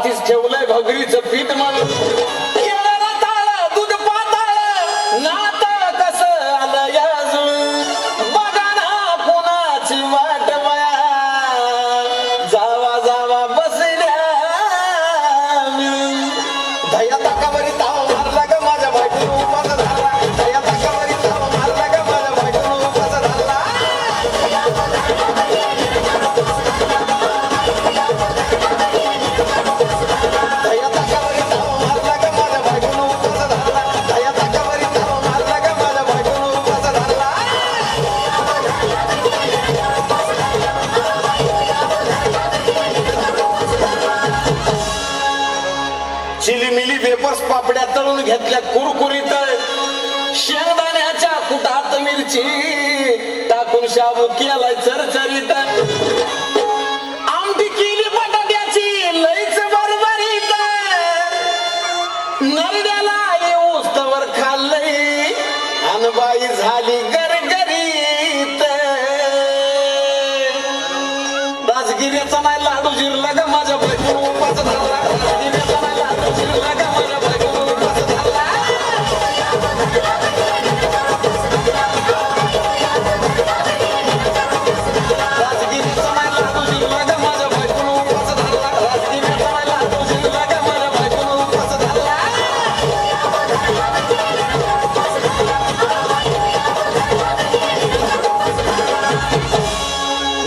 रात्रीच ठेवलंय भगरीचं पीठ म्हणून दूध पाताळ नात कसं आलं याजून बघा ना कुणाची वाट बया जावा जावा बसल्या दया ताकावरी ताव मारला ग माझ्या बायकोनं उपास झाला दया ताकावरी ताव मारला ग माझ्या बायकोनं उपास झाला दया ताकावरी ताव मारला ग माझ्या बायकोनं उपास झाला दया ताकावरी ताव मारला ग माझ्या बायकोनं उपास झाला चिलीमिली वेपर्स पापड्या तळून घेतल्या कुरकुरीत शेंगदाण्याच्या कुटात मिरची टाकून शाबू केलाय चरचरीत आमटी केली बटाट्याची लईच बरबरीत नरड्याला येऊस तवर खाल्लंय अनबाई झाली गरगरीत राजगिऱ्याचा नाही लाडू जिरला ग माझ्या बायकोनं उपास झाला राजगिऱ्याचा नाही लाडू जिरला ग माझ्या बायकोनं उपास झाला राजगिरीचा नाही लाडू जिरला ग माझ्या बायकोनं उपास झाला राजगिरीचा नाही लाडू जिरला ग माझ्या बायकोनं उपास झाला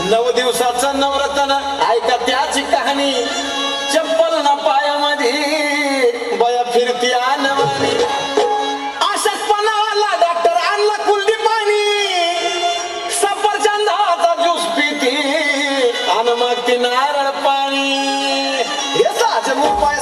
9 दिवसाचं नवरत्न ऐका त्याची कहाणी चप्पल ना पायामध्ये बया फिरती आणवानी अशक्तपणावाला डॉक्टर आणला कुलदी पाणी सफरचंदाचा ज्यूस पिती आणि मग ती नारळ पाणी हे साजन उपाय